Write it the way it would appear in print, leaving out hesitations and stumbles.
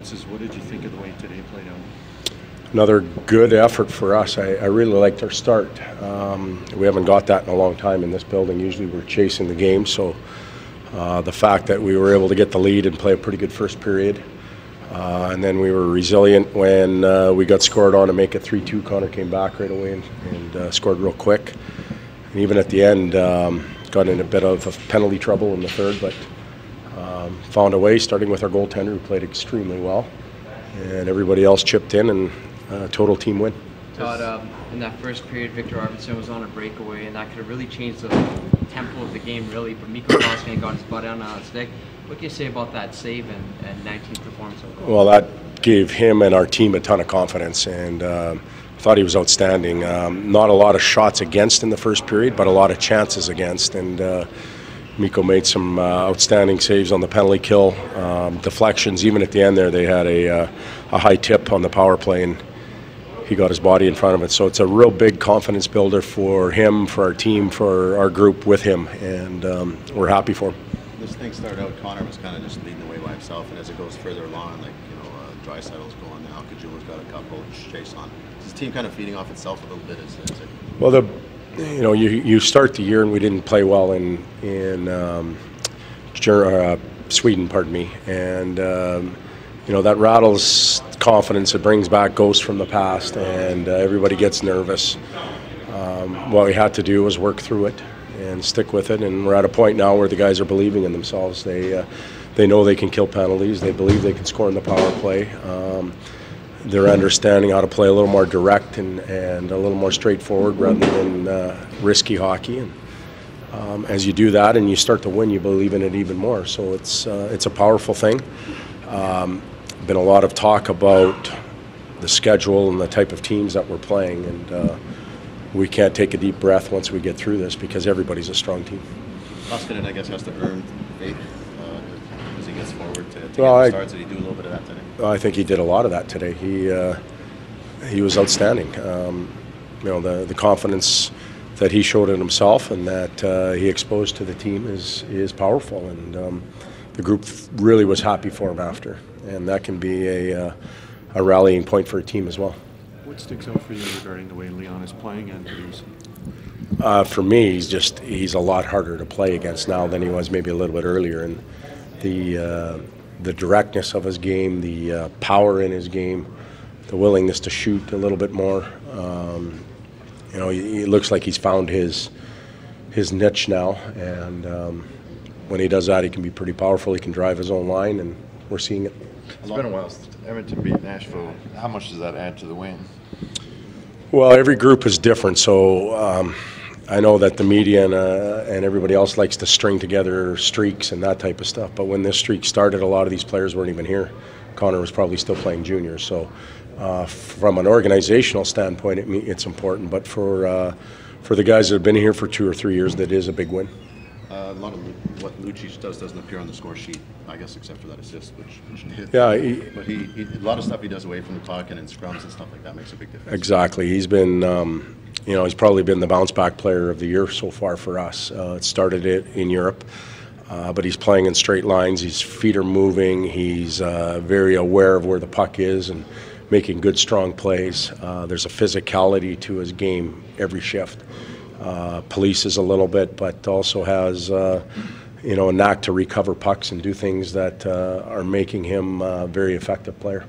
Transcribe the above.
What did you think of the way today played out? Another good effort for us. I really liked our start. We haven't got that in a long time in this building. Usually we're chasing the game, so the fact that we were able to get the lead and play a pretty good first period, and then we were resilient when we got scored on to make it 3-2. Connor came back right away and scored real quick. And even at the end, got in a bit of penalty trouble in the third, but found a way, starting with our goaltender, who played extremely well, and everybody else chipped in, and total team win. Todd, in that first period, Victor Arvidsson was on a breakaway, and that could have really changed the tempo of the game, really. But Mikko Koskinen got his butt down on the stick. What can you say about that save and 19th performance overall? Well, that gave him and our team a ton of confidence, and I thought he was outstanding. Not a lot of shots against in the first period, but a lot of chances against, and Mikko made some outstanding saves on the penalty kill, deflections. Even at the end there, they had a high tip on the power play, and he got his body in front of it. So it's a real big confidence builder for him, for our team, for our group with him, and we're happy for him. This thing started out, Connor was kind of just leading the way by himself, and as it goes further along, like, Draisaitl's going now, Kajula's got a couple, Chase on. Is this team kind of feeding off itself a little bit? Well, you start the year and we didn't play well in Sweden, pardon me, and that rattles confidence. It brings back ghosts from the past, and everybody gets nervous. What we had to do was work through it and stick with it, and we're at a point now where the guys are believing in themselves. They know they can kill penalties. They believe they can score in the power play. They're understanding how to play a little more direct and a little more straightforward rather than risky hockey. And as you do that and you start to win, you believe in it even more. So it's a powerful thing. Been a lot of talk about the schedule and the type of teams that we're playing, and we can't take a deep breath once we get through this because everybody's a strong team. Koskinen, I guess, has to earn faith as he gets forward to get the starts. Did he do a little bit of that today? I think he did a lot of that today. He was outstanding. The confidence that he showed in himself and that he exposed to the team is powerful, and the group really was happy for him after, and that can be a rallying point for a team as well. What sticks out for you regarding the way Leon is playing and Toulouse? For me, he's a lot harder to play against now than he was maybe a little bit earlier, and the directness of his game, the power in his game, the willingness to shoot a little bit more. It looks like he's found his niche now, and when he does that, he can be pretty powerful. He can drive his own line, and we're seeing it. It's been a while since Edmonton beat Nashville. How much does that add to the win? Well, every group is different, so I know that the media and everybody else likes to string together streaks and that type of stuff, but when this streak started, a lot of these players weren't even here. Connor was probably still playing juniors, so from an organizational standpoint, it's important, but for the guys that have been here for 2 or 3 years, that is a big win. A lot of what Lucic does doesn't appear on the score sheet, I guess, except for that assist, which yeah. But a lot of stuff he does away from the puck and in scrums and stuff like that makes a big difference. Exactly. He's been, he's probably been the bounce back player of the year so far for us. It started it in Europe, but he's playing in straight lines. His feet are moving. He's very aware of where the puck is and making good, strong plays. There's a physicality to his game every shift. Polices a little bit, but also has a knack to recover pucks and do things that are making him a very effective player.